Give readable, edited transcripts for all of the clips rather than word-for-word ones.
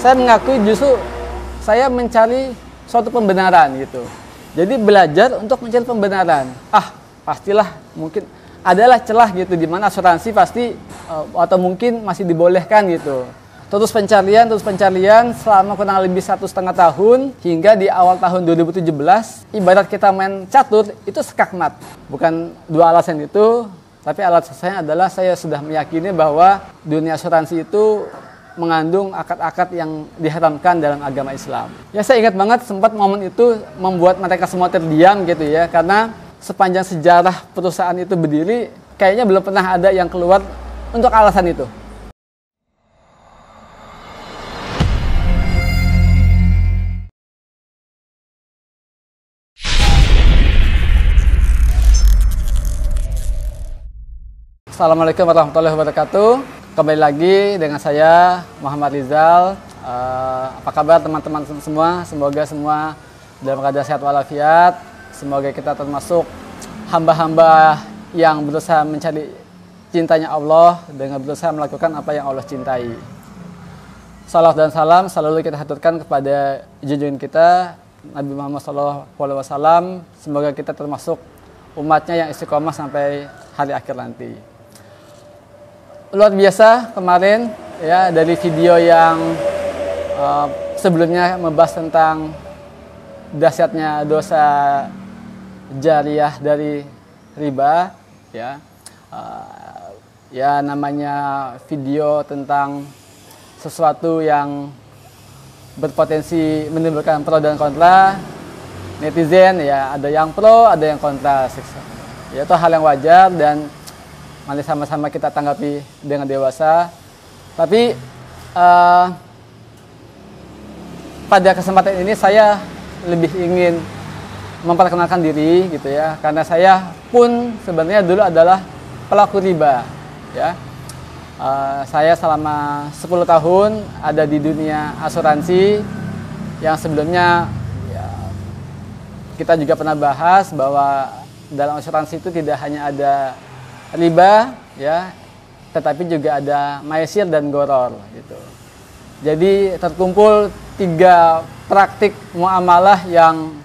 saya mengakui justru saya mencari suatu pembenaran gitu. Jadi belajar untuk mencari pembenaran. Pastilah mungkin adalah celah gitu di mana asuransi pasti atau mungkin masih dibolehkan gitu. Terus pencarian selama kurang lebih 1,5 tahun hingga di awal tahun 2017 ibarat kita main catur itu skakmat. Bukan dua alasan itu, tapi alasannya adalah saya sudah meyakini bahwa dunia asuransi itu mengandung akad-akad yang diharamkan dalam agama Islam. Ya saya ingat banget sempat momen itu membuat mereka semua terdiam gitu ya, karena sepanjang sejarah perusahaan itu berdiri kayaknya belum pernah ada yang keluar untuk alasan itu. Assalamualaikum warahmatullahi wabarakatuh. Kembali lagi dengan saya Muhammad Rizal. Apa kabar teman-teman semua? Semoga semua dalam keadaan sehat walafiat. Semoga kita termasuk hamba-hamba yang berusaha mencari cintanya Allah dengan berusaha melakukan apa yang Allah cintai. Salawat dan salam selalu kita haturkan kepada junjungan kita Nabi Muhammad SAW. Semoga kita termasuk umatnya yang istiqomah sampai hari akhir nanti. Luar biasa kemarin ya, dari video yang sebelumnya membahas tentang dahsyatnya dosa jariyah dari riba ya. Ya namanya video tentang sesuatu yang berpotensi menimbulkan pro dan kontra. Netizen ya ada yang pro, ada yang kontra. Ya itu hal yang wajar dan mari sama-sama kita tanggapi dengan dewasa. Tapi pada kesempatan ini saya lebih ingin memperkenalkan diri gitu ya, karena saya pun sebenarnya dulu adalah pelaku riba ya. Saya selama 10 tahun ada di dunia asuransi yang sebelumnya ya, kita juga pernah bahas bahwa dalam asuransi itu tidak hanya ada riba ya, tetapi juga ada maisir dan goror gitu. Jadi terkumpul 3 praktik muamalah yang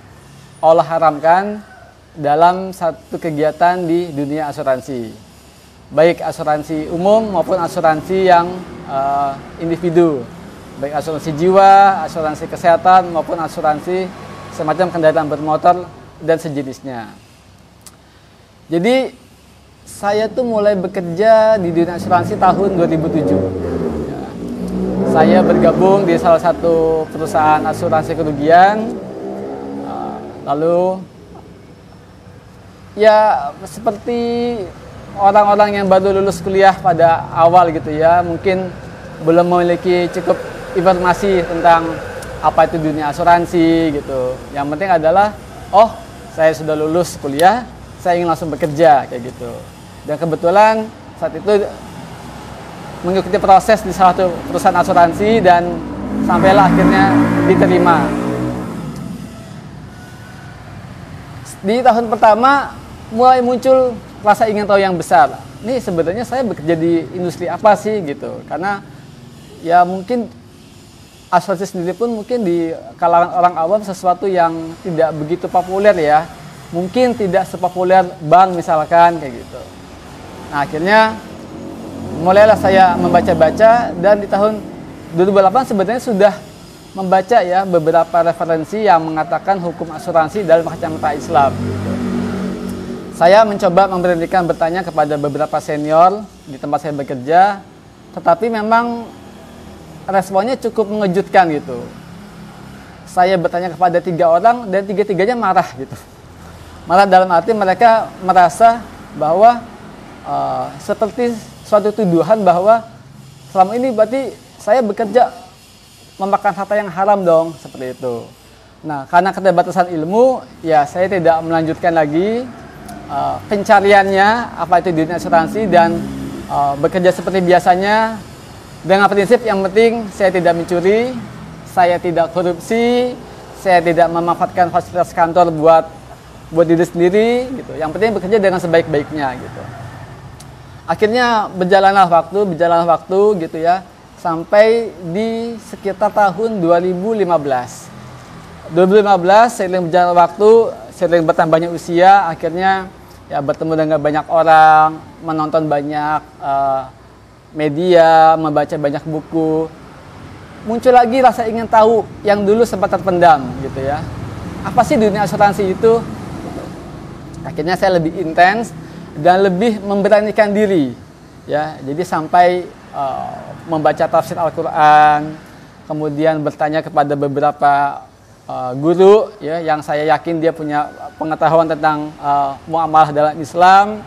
Allah haramkan dalam satu kegiatan di dunia asuransi. Baik asuransi umum maupun asuransi yang individu. Baik asuransi jiwa, asuransi kesehatan maupun asuransi semacam kendaraan bermotor dan sejenisnya. Jadi saya tuh mulai bekerja di dunia asuransi tahun 2007. Ya. Saya bergabung di salah satu perusahaan asuransi kerugian. Lalu ya seperti orang-orang yang baru lulus kuliah pada awal gitu ya, mungkin belum memiliki cukup informasi tentang apa itu dunia asuransi gitu. Yang penting adalah, oh saya sudah lulus kuliah, saya ingin langsung bekerja kayak gitu. Dan kebetulan saat itu mengikuti proses di salah satu perusahaan asuransi dan sampailah akhirnya diterima. Di tahun pertama mulai muncul rasa ingin tahu yang besar. Ini sebenarnya saya bekerja di industri apa sih gitu. Karena ya mungkin asuransi sendiri pun mungkin di kalangan orang awam sesuatu yang tidak begitu populer ya. Mungkin tidak sepopuler bank misalkan kayak gitu. Nah, akhirnya mulailah saya membaca-baca dan di tahun 2008 sebenarnya sudah membaca ya beberapa referensi yang mengatakan hukum asuransi dalam kacamata Islam. Saya mencoba memberanikan bertanya kepada beberapa senior di tempat saya bekerja, tetapi memang responnya cukup mengejutkan gitu. Saya bertanya kepada 3 orang dan 3-tiganya marah gitu. Marah dalam arti mereka merasa bahwa seperti suatu tuduhan bahwa selama ini berarti saya bekerja memakan harta yang haram dong, seperti itu. Nah, karena keterbatasan ilmu, ya saya tidak melanjutkan lagi pencariannya apa itu dunia asuransi dan bekerja seperti biasanya dengan prinsip yang penting saya tidak mencuri, saya tidak korupsi, saya tidak memanfaatkan fasilitas kantor buat diri sendiri gitu. Yang penting bekerja dengan sebaik-baiknya gitu. Akhirnya berjalanlah waktu gitu ya. sampai di sekitar tahun 2015. 2015 seiring berjalan waktu, seiring bertambahnya usia, akhirnya ya bertemu dengan banyak orang, menonton banyak media, membaca banyak buku. Muncul lagi rasa ingin tahu yang dulu sempat terpendam gitu ya. Apa sih dunia asuransi itu? Akhirnya saya lebih intens dan lebih memberanikan diri ya. Jadi sampai membaca tafsir Al-Qur'an, kemudian bertanya kepada beberapa guru ya yang saya yakin dia punya pengetahuan tentang muamalah dalam Islam,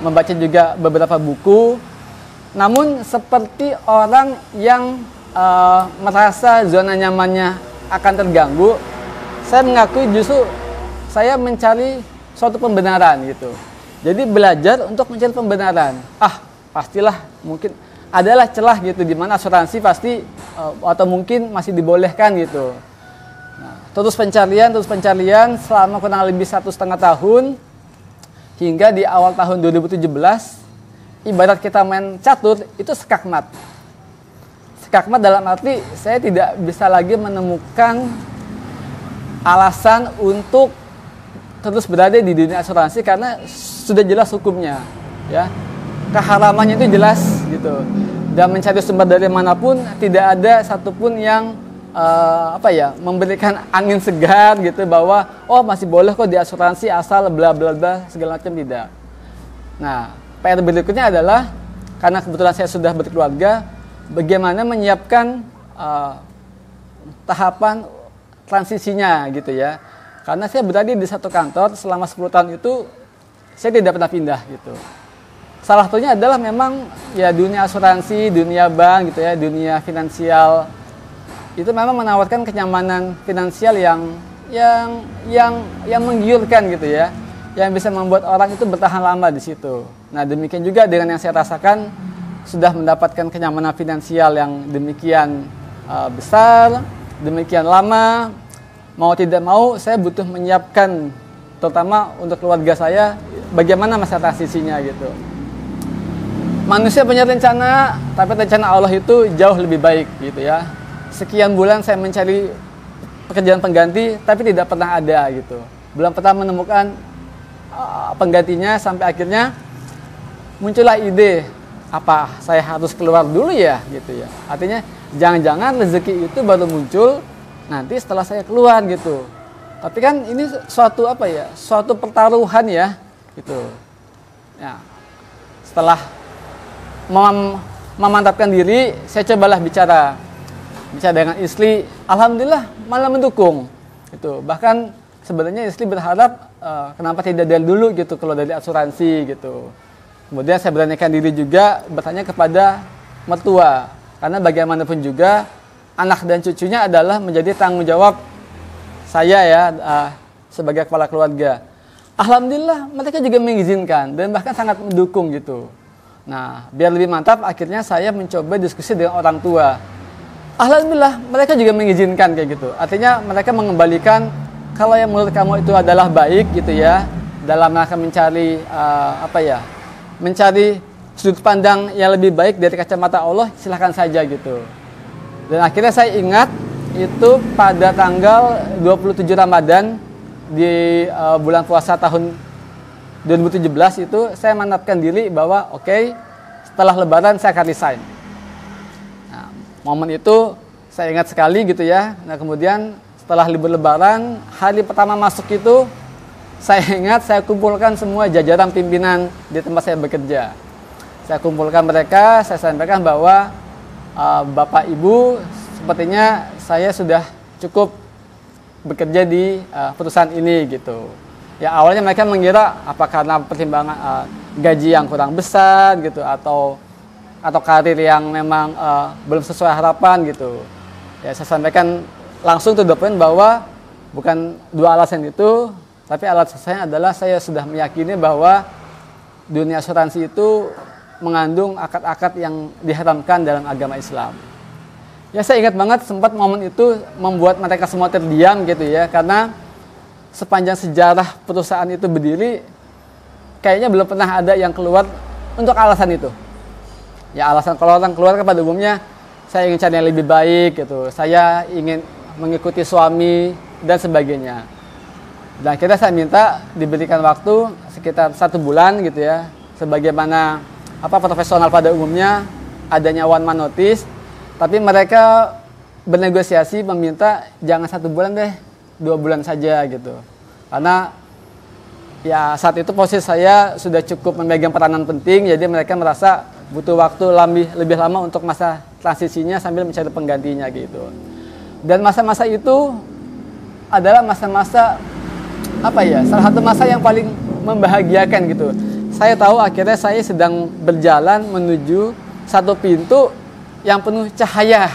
membaca juga beberapa buku. Namun seperti orang yang merasa zona nyamannya akan terganggu, saya mengakui justru saya mencari suatu pembenaran gitu. Jadi belajar untuk mencari pembenaran. Pastilah mungkin adalah celah gitu di mana asuransi pasti atau mungkin masih dibolehkan gitu. Nah, terus pencarian selama kurang lebih 1,5 tahun hingga di awal tahun 2017, ibarat kita main catur itu skakmat. Skakmat dalam arti saya tidak bisa lagi menemukan alasan untuk terus berada di dunia asuransi karena sudah jelas hukumnya, ya keharamannya itu jelas gitu. Dan mencari sumber dari manapun tidak ada satupun yang memberikan angin segar gitu bahwa masih boleh kok di asuransi asal bla bla bla segala macam, tidak. Nah, PR berikutnya adalah karena kebetulan saya sudah berkeluarga, bagaimana menyiapkan tahapan transisinya gitu ya. Karena saya berada di satu kantor selama 10 tahun itu saya tidak pernah pindah gitu. Salah satunya adalah memang ya dunia asuransi, dunia bank gitu ya, dunia finansial itu memang menawarkan kenyamanan finansial yang menggiurkan gitu ya, yang bisa membuat orang itu bertahan lama di situ. Nah, demikian juga dengan yang saya rasakan, sudah mendapatkan kenyamanan finansial yang demikian besar, demikian lama, mau tidak mau saya butuh menyiapkan, terutama untuk keluarga saya, bagaimana masa transisinya gitu. Manusia punya rencana, tapi rencana Allah itu jauh lebih baik gitu ya. Sekian bulan saya mencari pekerjaan pengganti, tapi tidak pernah ada gitu. Belum pernah menemukan penggantinya sampai akhirnya muncullah ide, apa saya harus keluar dulu ya gitu ya. Artinya jangan-jangan rezeki itu baru muncul nanti setelah saya keluar gitu. Tapi kan ini suatu pertaruhan ya gitu. Ya, setelah memantapkan diri, saya cobalah bicara dengan istri, alhamdulillah malah mendukung gitu. Bahkan sebenarnya istri berharap kenapa tidak dari dulu gitu kalau dari asuransi gitu. Kemudian saya beranikan diri juga bertanya kepada mertua, karena bagaimanapun juga anak dan cucunya adalah menjadi tanggung jawab saya ya sebagai kepala keluarga. Alhamdulillah mereka juga mengizinkan dan bahkan sangat mendukung gitu. Nah, biar lebih mantap akhirnya saya mencoba diskusi dengan orang tua. Alhamdulillah mereka juga mengizinkan kayak gitu. Artinya mereka mengembalikan kalau yang menurut kamu itu adalah baik gitu ya, dalam rangka mencari mencari sudut pandang yang lebih baik dari kacamata Allah, silahkan saja gitu. Dan akhirnya saya ingat itu pada tanggal 27 Ramadan di bulan puasa tahun 2017 itu saya menetapkan diri bahwa setelah lebaran saya akan resign. Nah, momen itu saya ingat sekali gitu ya. Nah, kemudian setelah libur lebaran, hari pertama masuk itu saya ingat saya kumpulkan semua jajaran pimpinan di tempat saya bekerja. Saya kumpulkan mereka, saya sampaikan bahwa Bapak Ibu, sepertinya saya sudah cukup bekerja di perusahaan ini gitu. Ya awalnya mereka mengira apa karena pertimbangan gaji yang kurang besar gitu atau karir yang memang belum sesuai harapan gitu. Ya saya sampaikan langsung to the point bahwa bukan dua alasan itu, tapi alasannya adalah saya sudah meyakini bahwa dunia asuransi itu mengandung akad-akad yang diharamkan dalam agama Islam. Ya saya ingat banget sempat momen itu membuat mereka semua terdiam gitu ya, karena sepanjang sejarah perusahaan itu berdiri kayaknya belum pernah ada yang keluar untuk alasan itu. Ya alasan kalau orang keluar pada umumnya saya ingin cari yang lebih baik gitu, saya ingin mengikuti suami dan sebagainya. Dan akhirnya saya minta diberikan waktu sekitar 1 bulan gitu ya, sebagaimana profesional pada umumnya adanya one man notice, tapi mereka bernegosiasi meminta jangan 1 bulan deh, 2 bulan saja gitu. Karena ya saat itu posisi saya sudah cukup memegang peranan penting, jadi mereka merasa butuh waktu lebih lama untuk masa transisinya sambil mencari penggantinya gitu. Dan masa-masa itu adalah masa-masa salah satu masa yang paling membahagiakan gitu. Saya tahu akhirnya saya sedang berjalan menuju satu pintu yang penuh cahaya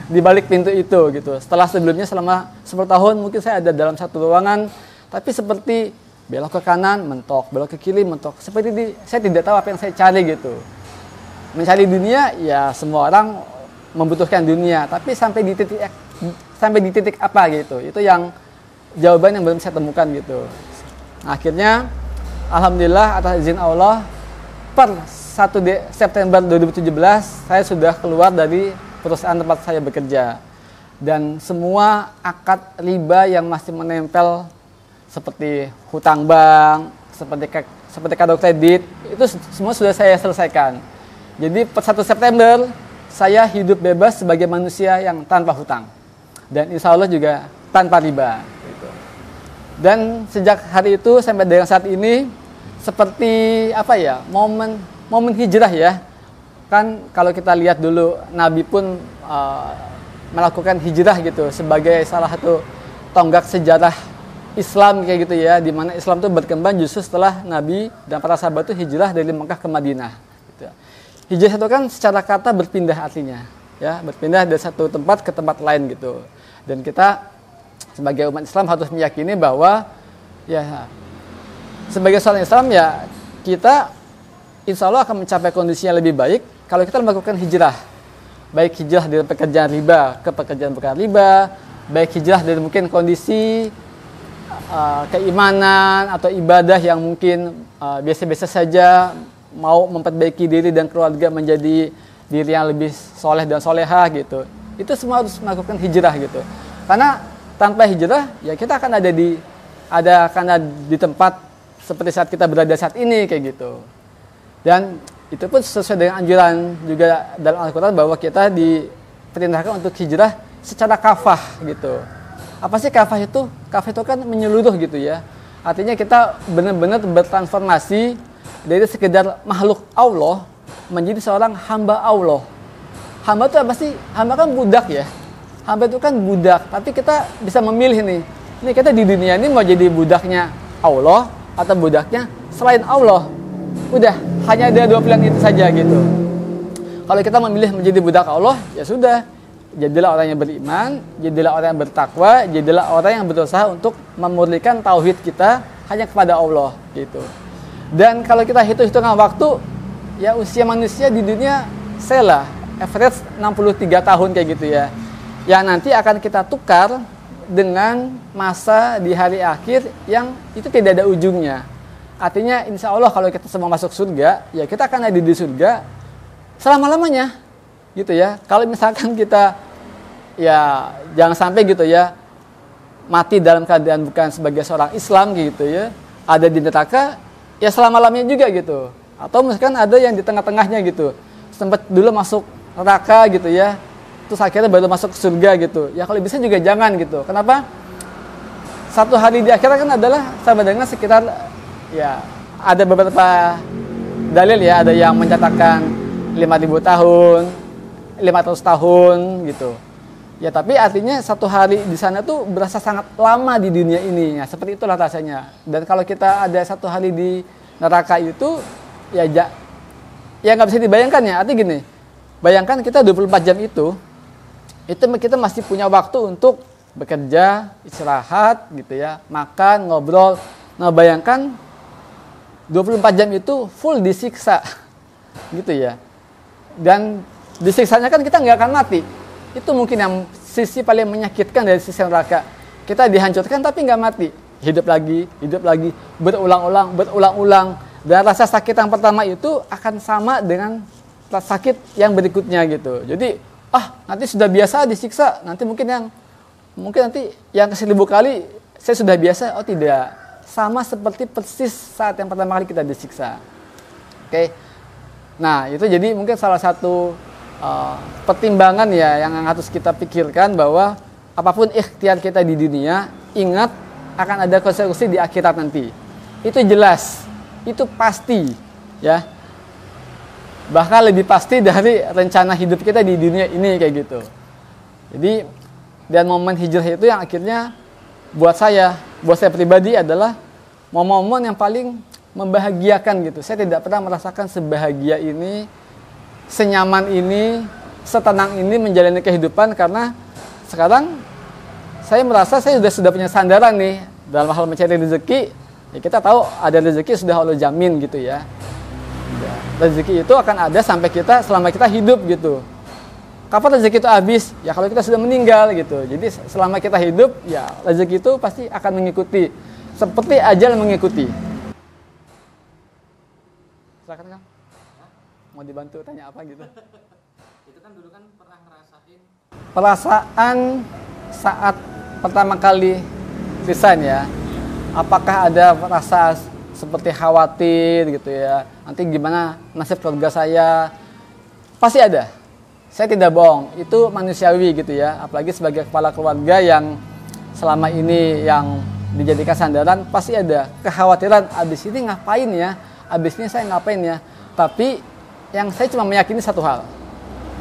di balik pintu itu gitu. Setelah sebelumnya selama 10 tahun mungkin saya ada dalam satu ruangan, tapi seperti belok ke kanan mentok, belok ke kiri mentok. Saya tidak tahu apa yang saya cari gitu. Mencari dunia ya semua orang membutuhkan dunia, tapi sampai di titik apa gitu. Itu yang jawaban yang belum saya temukan gitu. Akhirnya alhamdulillah atas izin Allah per 1 September 2017 saya sudah keluar dari perusahaan tempat saya bekerja. Dan semua akad riba yang masih menempel seperti hutang bank, seperti kartu kredit, itu semua sudah saya selesaikan. Jadi per 1 September saya hidup bebas sebagai manusia yang tanpa hutang. Dan insya Allah juga tanpa riba. Gitu. Dan sejak hari itu sampai dengan saat ini seperti momen hijrah ya. Kan kalau kita lihat dulu Nabi pun melakukan hijrah gitu sebagai salah satu tonggak sejarah Islam kayak gitu ya, di mana Islam itu berkembang justru setelah Nabi dan para sahabat itu hijrah dari Mekah ke Madinah. Gitu. Hijrah itu kan secara kata berpindah artinya, ya berpindah dari satu tempat ke tempat lain gitu. Dan kita sebagai umat Islam harus meyakini bahwa ya sebagai seorang Islam ya kita insya Allah akan mencapai kondisi yang lebih baik kalau kita melakukan hijrah. Baik hijrah dari pekerjaan riba ke pekerjaan bukan riba, baik hijrah dari mungkin kondisi keimanan atau ibadah yang mungkin biasa-biasa saja, mau memperbaiki diri dan keluarga menjadi diri yang lebih soleh dan solehah gitu. Itu semua harus melakukan hijrah gitu. Karena tanpa hijrah ya kita akan ada di tempat seperti saat kita berada saat ini kayak gitu. Dan itu pun sesuai dengan anjuran juga dalam Al-Quran bahwa kita diperintahkan untuk hijrah secara kafah gitu. Apa sih kafah itu? Kafah itu kan menyeluruh gitu ya. Artinya kita benar-benar bertransformasi dari sekedar makhluk Allah menjadi seorang hamba Allah. Hamba itu apa sih? Hamba kan budak ya. Hamba itu kan budak, tapi kita bisa memilih nih. Ini kita di dunia ini mau jadi budaknya Allah atau budaknya selain Allah. Udah, hanya ada 2 pilihan itu saja gitu. Kalau kita memilih menjadi budak Allah, ya sudah. Jadilah orang yang beriman, jadilah orang yang bertakwa, jadilah orang yang berusaha untuk memurnikan tauhid kita hanya kepada Allah gitu. Dan kalau kita hitung-hitungan waktu, ya usia manusia di dunia average 63 tahun kayak gitu ya. Yang nanti akan kita tukar dengan masa di hari akhir yang itu tidak ada ujungnya. Artinya insya Allah kalau kita semua masuk surga, ya kita akan ada di surga selama-lamanya gitu ya. Kalau misalkan kita ya jangan sampai gitu ya mati dalam keadaan bukan sebagai seorang Islam gitu ya, ada di neraka ya selama-lamanya juga gitu. Atau misalkan ada yang di tengah-tengahnya gitu, sempat dulu masuk neraka gitu ya, terus akhirnya baru masuk ke surga gitu. Ya kalau bisa juga jangan gitu. Kenapa? Satu hari di akhirat kan adalah sama dengan sekitar ya ada beberapa dalil ya, ada yang mencatatkan 5.000 tahun, 500 tahun gitu. Ya tapi artinya satu hari di sana tuh berasa sangat lama di dunia ini. Ya seperti itulah rasanya. Dan kalau kita ada satu hari di neraka itu ya nggak bisa dibayangkan ya. Artinya gini, bayangkan kita 24 jam itu kita masih punya waktu untuk bekerja, istirahat gitu ya, makan, ngobrol. Nah bayangkan 24 jam itu full disiksa gitu ya. Dan disiksanya kan kita nggak akan mati. Itu mungkin yang sisi paling menyakitkan dari sisi neraka. Kita dihancurkan tapi nggak mati. Hidup lagi, berulang-ulang. Dan rasa sakit yang pertama itu akan sama dengan rasa sakit yang berikutnya gitu. Jadi nanti sudah biasa disiksa, nanti mungkin nanti yang ke 1000 kali saya sudah biasa. Oh tidak, sama seperti persis saat yang pertama kali kita disiksa. Oke. Nah itu jadi mungkin salah satu pertimbangan ya yang harus kita pikirkan, bahwa apapun ikhtiar kita di dunia, ingat akan ada konsekuensi di akhirat nanti. Itu jelas, itu pasti ya. Bahkan lebih pasti dari rencana hidup kita di dunia ini kayak gitu. Jadi dan momen hijrah itu yang akhirnya buat saya pribadi adalah momen yang paling membahagiakan gitu. Saya tidak pernah merasakan sebahagia ini, senyaman ini, setenang ini menjalani kehidupan, karena sekarang saya merasa saya sudah punya sandaran nih dalam hal mencari rezeki. Ya kita tahu ada rezeki sudah Allah jamin gitu ya. Rezeki itu akan ada selama kita hidup gitu. Kapan rezeki itu habis? Ya kalau kita sudah meninggal gitu. Jadi selama kita hidup, ya rezeki itu pasti akan mengikuti. Seperti ajal mengikuti. Silakan Kang. Mau dibantu tanya apa gitu? Itu kan dulu kan pernah ngerasain perasaan saat pertama kali resign ya. Apakah ada rasa seperti khawatir gitu ya, nanti gimana nasib keluarga saya? Pasti ada, saya tidak bohong, itu manusiawi gitu ya. Apalagi sebagai kepala keluarga yang selama ini yang dijadikan sandaran, pasti ada kekhawatiran, abis ini ngapain ya, abis ini saya ngapain ya. Tapi yang saya cuma meyakini satu hal,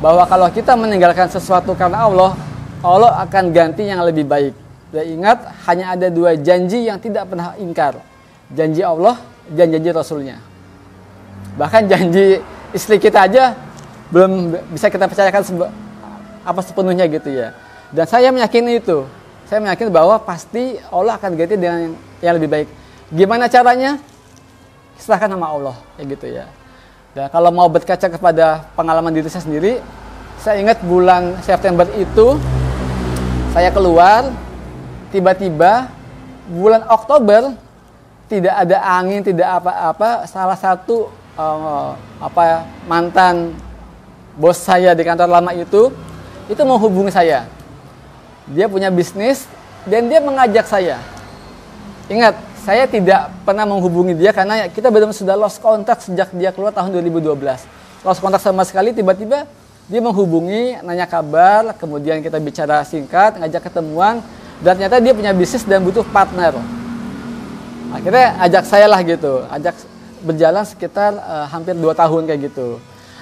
bahwa kalau kita meninggalkan sesuatu karena Allah akan ganti yang lebih baik. Dan ingat, hanya ada 2 janji yang tidak pernah ingkar, janji Allah dan janji Rasulnya. Bahkan janji istri kita aja belum bisa kita percayakan sepenuhnya gitu ya. Dan saya meyakini itu. Saya meyakini bahwa pasti Allah akan ganti dengan yang lebih baik. Gimana caranya? Serahkan sama Allah kayak gitu ya. Dan kalau mau berkaca kepada pengalaman diri saya sendiri, saya ingat bulan September itu saya keluar, tiba-tiba bulan Oktober tidak ada angin, tidak apa-apa. Salah satu mantan bos saya di kantor lama itu menghubungi saya. Dia punya bisnis dan dia mengajak saya. Ingat, saya tidak pernah menghubungi dia karena kita benar-benar sudah lost contact sejak dia keluar tahun 2012. Lost contact sama sekali, tiba-tiba dia menghubungi, nanya kabar, kemudian kita bicara singkat, ngajak ketemuan, dan ternyata dia punya bisnis dan butuh partner. Akhirnya ajak saya lah gitu, ajak berjalan sekitar hampir 2 tahun kayak gitu.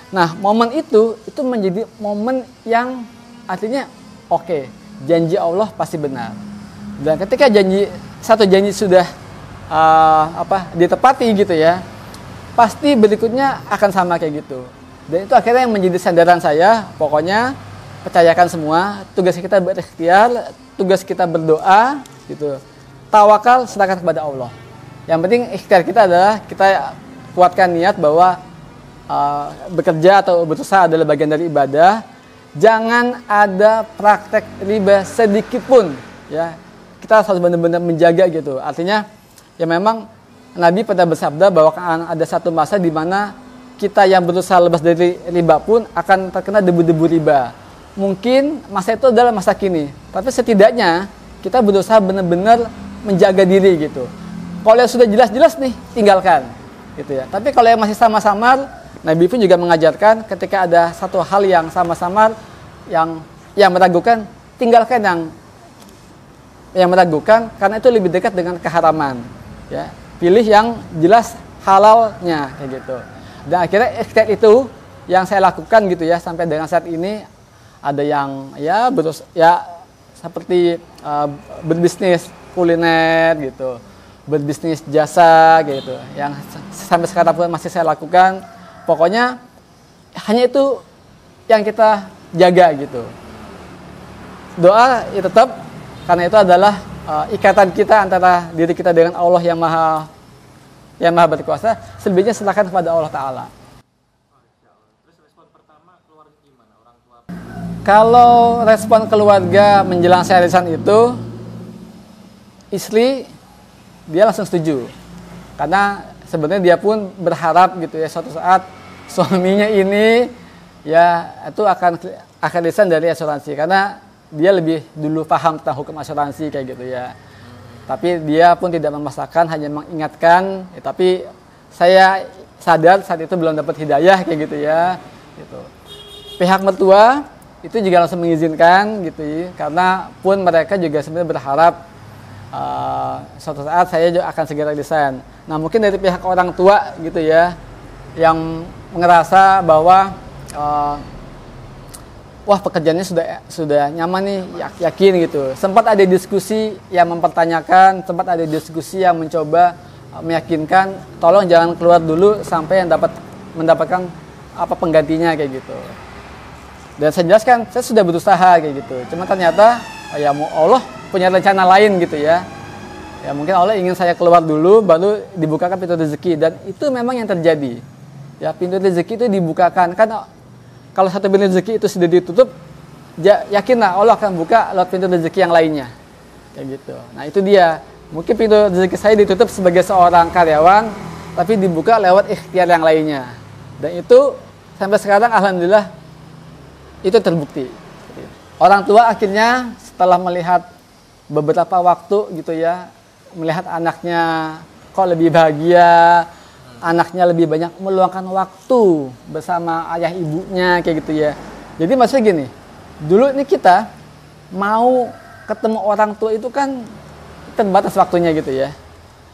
Nah momen itu menjadi momen yang artinya oke, janji Allah pasti benar. Dan ketika satu janji sudah ditepati gitu ya, pasti berikutnya akan sama kayak gitu. Dan itu akhirnya yang menjadi sandaran saya, pokoknya percayakan semua, tugas kita berikhtiar, tugas kita berdoa gitu. Tawakal, serahkan kepada Allah. Yang penting ikhtiar kita adalah kita kuatkan niat bahwa bekerja atau berusaha adalah bagian dari ibadah. Jangan ada praktek riba sedikit pun ya. Kita harus benar-benar menjaga gitu. Artinya ya memang Nabi pernah bersabda bahwa akan ada satu masa di mana kita yang berusaha lepas dari riba pun akan terkena debu-debu riba. Mungkin masa itu adalah masa kini, tapi setidaknya kita berusaha benar-benar menjaga diri gitu. Kalau yang sudah jelas-jelas nih, tinggalkan gitu ya. Tapi kalau yang masih samar-samar, Nabi pun juga mengajarkan ketika ada satu hal yang samar-samar yang meragukan, tinggalkan yang meragukan, karena itu lebih dekat dengan keharaman ya. Pilih yang jelas halalnya kayak gitu. Dan akhirnya ikhtiar itu yang saya lakukan gitu ya sampai dengan saat ini. Ada yang ya seperti berbisnis kuliner gitu, berbisnis jasa gitu, yang sampai sekarang pun masih saya lakukan. Pokoknya hanya itu yang kita jaga gitu. Doa ya tetap, karena itu adalah ikatan kita antara diri kita dengan Allah yang maha berkuasa. Selebihnya serahkan kepada Allah Ta'ala. Kalau respon keluarga menjelang saya resign itu, istri dia langsung setuju, karena sebenarnya dia pun berharap gitu ya suatu saat suaminya ini ya itu akan akan desain dari asuransi karena dia lebih dulu paham tentang hukum asuransi kayak gitu ya. Tapi dia pun tidak memaksakan, hanya mengingatkan. Tapi saya sadar saat itu belum dapat hidayah kayak gitu ya. Gitu. Pihak mertua itu juga langsung mengizinkan gitu ya, karena pun mereka juga sebenarnya berharap suatu saat saya juga akan segera desain. Nah mungkin dari pihak orang tua gitu ya, yang ngerasa bahwa wah pekerjaannya sudah nyaman nih, yakin gitu. Sempat ada diskusi yang mempertanyakan, sempat ada diskusi yang mencoba meyakinkan, tolong jangan keluar dulu sampai yang mendapatkan apa penggantinya kayak gitu. Dan saya jelaskan, saya sudah berusaha kayak gitu. Cuma ternyata ya Allah punya rencana lain gitu ya. Ya mungkin Allah ingin saya keluar dulu, baru dibukakan pintu rezeki, dan itu memang yang terjadi. Ya pintu rezeki itu dibukakan kan. Kalau satu pintu rezeki itu sudah ditutup, yakinlah Allah akan buka lewat pintu rezeki yang lainnya. Kayak gitu. Nah itu dia. Mungkin pintu rezeki saya ditutup sebagai seorang karyawan, tapi dibuka lewat ikhtiar yang lainnya. Dan itu sampai sekarang alhamdulillah itu terbukti. Orang tua akhirnya setelah melihat beberapa waktu gitu ya, melihat anaknya kok lebih bahagia, anaknya lebih banyak meluangkan waktu bersama ayah ibunya kayak gitu ya. Jadi maksudnya gini, dulu ini kita mau ketemu orang tua itu kan terbatas waktunya gitu ya.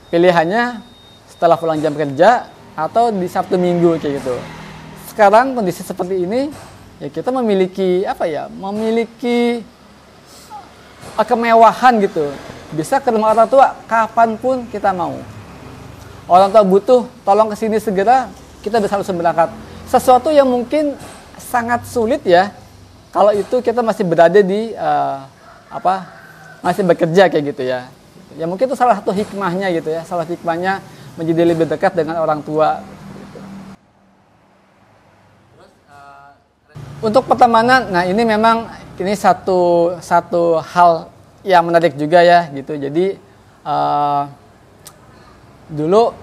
Pilihannya setelah pulang jam kerja atau di Sabtu Minggu kayak gitu. Sekarang kondisi seperti ini ya kita memiliki memiliki kemewahan gitu. Bisa ketemu orang tua kapanpun kita mau. Orang tua butuh tolong kesini segera, kita bisa langsung berangkat. Sesuatu yang mungkin sangat sulit ya, kalau itu kita masih berada di masih bekerja kayak gitu ya. Ya mungkin itu salah satu hikmahnya gitu ya, salah hikmahnya menjadi lebih dekat dengan orang tua. Untuk pertemanan, nah ini memang ini satu hal yang menarik juga ya gitu. Jadi dulu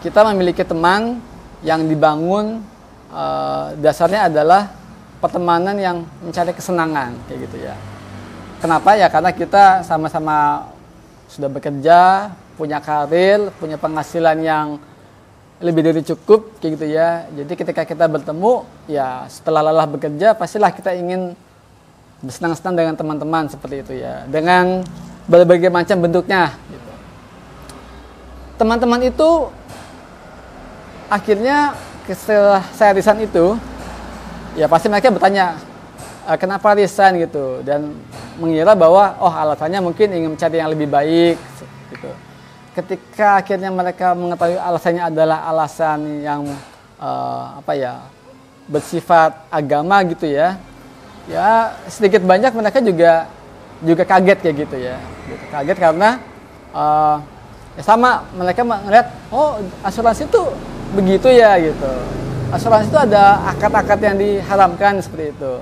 kita memiliki teman yang dibangun dasarnya adalah pertemanan yang mencari kesenangan kayak gitu ya. Kenapa ya? Karena kita sama-sama sudah bekerja, punya karir, punya penghasilan yang lebih dari cukup kayak gitu ya. Jadi ketika kita bertemu ya setelah lelah bekerja pastilah kita ingin bersenang-senang dengan teman-teman seperti itu ya, dengan berbagai macam bentuknya gitu. Teman-teman itu akhirnya setelah saya resign itu ya pasti mereka bertanya kenapa resign gitu, dan mengira bahwa alasannya mungkin ingin mencari yang lebih baik gitu. Ketika akhirnya mereka mengetahui alasannya adalah alasan yang bersifat agama gitu ya, ya sedikit banyak mereka juga kaget kayak gitu ya, kaget karena ya sama mereka melihat asuransi itu begitu ya gitu, asuransi itu ada akad-akad yang diharamkan seperti itu.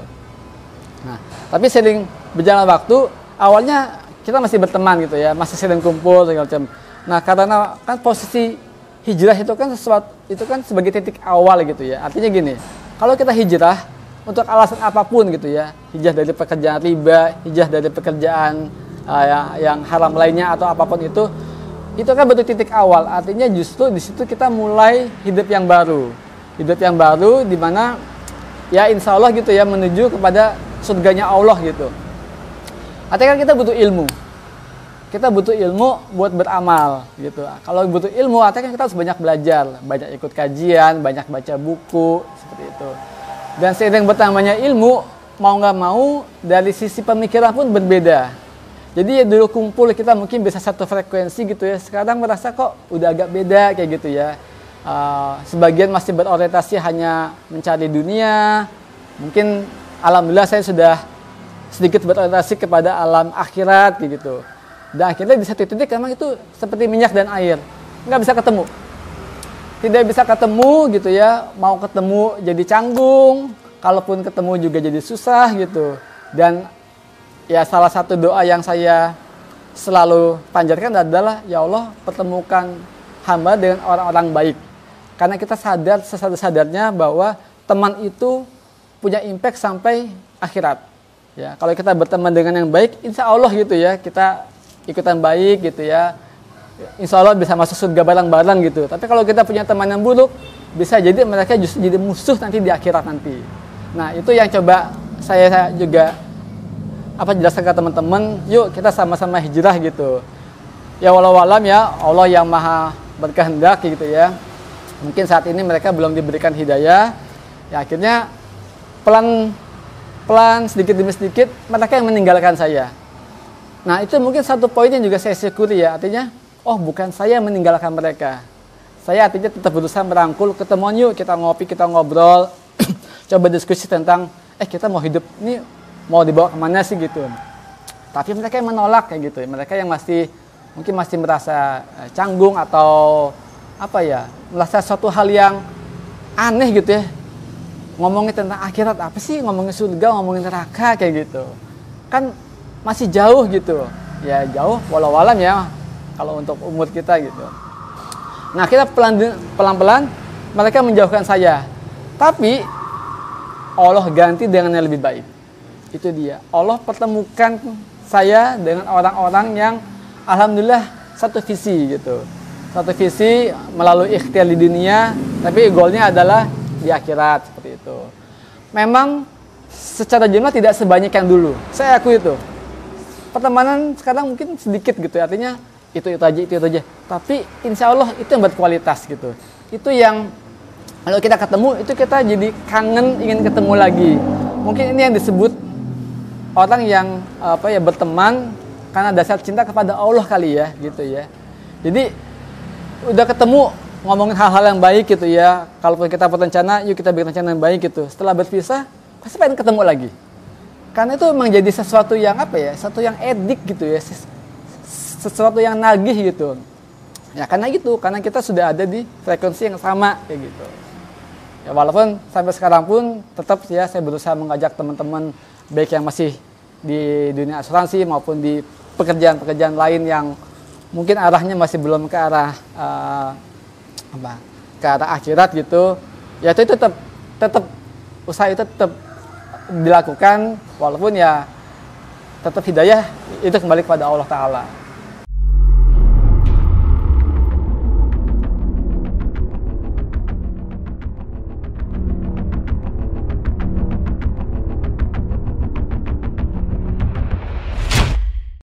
Nah tapi sering berjalan waktu, awalnya kita masih berteman gitu ya, masih sering kumpul segala macam. Nah karena kan posisi hijrah itu kan sebagai titik awal gitu ya, artinya gini, kalau kita hijrah untuk alasan apapun gitu ya, hijrah dari pekerjaan riba, hijrah dari pekerjaan yang haram lainnya atau apapun itu kan bentuk titik awal. Artinya justru di situ kita mulai hidup yang baru di mana ya insya Allah gitu ya menuju kepada surganya Allah gitu. Artinya kan kita butuh ilmu buat beramal gitu. Kalau butuh ilmu artinya kan kita harus banyak belajar, banyak ikut kajian, banyak baca buku seperti itu. Dan seiring bertambahnya ilmu, mau nggak mau dari sisi pemikiran pun berbeda. Jadi ya dulu kumpul kita mungkin bisa satu frekuensi gitu ya, sekarang merasa kok udah agak beda kayak gitu ya. Sebagian masih berorientasi hanya mencari dunia. Mungkin alhamdulillah saya sudah sedikit berorientasi kepada alam akhirat kayak gitu. Dan akhirnya di satu titik memang itu seperti minyak dan air, nggak bisa ketemu. Tidak bisa ketemu gitu ya, mau ketemu jadi canggung, kalaupun ketemu juga jadi susah gitu. Dan ya salah satu doa yang saya selalu panjatkan adalah ya Allah pertemukan hamba dengan orang-orang baik. Karena kita sadar sesadar-sadarnya bahwa teman itu punya impact sampai akhirat. Ya, kalau kita berteman dengan yang baik, insya Allah gitu ya, kita ikutan baik gitu ya, insya Allah bisa masuk surga bareng-bareng gitu. Tapi kalau kita punya teman yang buruk, bisa jadi mereka justru jadi musuh nanti di akhirat nanti. Nah, itu yang coba saya juga jelaskan ke teman-teman, yuk kita sama-sama hijrah gitu. Ya walau alam ya, Allah yang maha berkehendak gitu ya. Mungkin saat ini mereka belum diberikan hidayah, ya akhirnya pelan sedikit demi sedikit mereka yang meninggalkan saya. Nah itu mungkin satu poin yang juga saya syukuri ya, artinya bukan saya meninggalkan mereka, saya artinya tetap berusaha merangkul, ketemuan yuk kita ngopi, kita ngobrol, coba diskusi tentang kita mau hidup ini mau dibawa kemana sih gitu. Tapi mereka yang menolak kayak gitu, mereka yang mungkin masih merasa canggung atau merasa suatu hal yang aneh gitu ya, ngomongin tentang akhirat apa sih, ngomongin surga, ngomongin neraka kayak gitu, kan masih jauh gitu ya, jauh walau alam ya kalau untuk umur kita gitu. Nah kita pelan-pelan mereka menjauhkan saya, tapi Allah ganti dengan yang lebih baik. Itu dia, Allah pertemukan saya dengan orang-orang yang alhamdulillah satu visi gitu, satu visi melalui ikhtiar di dunia, tapi goalnya adalah di akhirat seperti itu. Memang secara jumlah tidak sebanyak yang dulu, saya akui itu. Pertemanan sekarang mungkin sedikit gitu, artinya itu aja. Tapi insya Allah itu yang berkualitas gitu. Itu yang kalau kita ketemu itu kita jadi kangen, ingin ketemu lagi. Mungkin ini yang disebut orang yang berteman karena dasar cinta kepada Allah kali ya gitu ya. Jadi udah ketemu ngomongin hal-hal yang baik gitu ya. Kalaupun kita berencana, yuk kita bikin rencana yang baik gitu. Setelah berpisah, pasti pengen ketemu lagi. Karena itu memang jadi sesuatu yang sesuatu yang edik gitu ya. Sesuatu yang nagih gitu. Ya karena kita sudah ada di frekuensi yang sama kayak gitu. Ya walaupun sampai sekarang pun tetap ya saya berusaha mengajak teman-teman baik yang masih di dunia asuransi maupun di pekerjaan-pekerjaan lain yang mungkin arahnya masih belum ke arah akhirat gitu. Ya itu tetap usaha itu tetap dilakukan walaupun ya tetap hidayah itu kembali kepada Allah Ta'ala.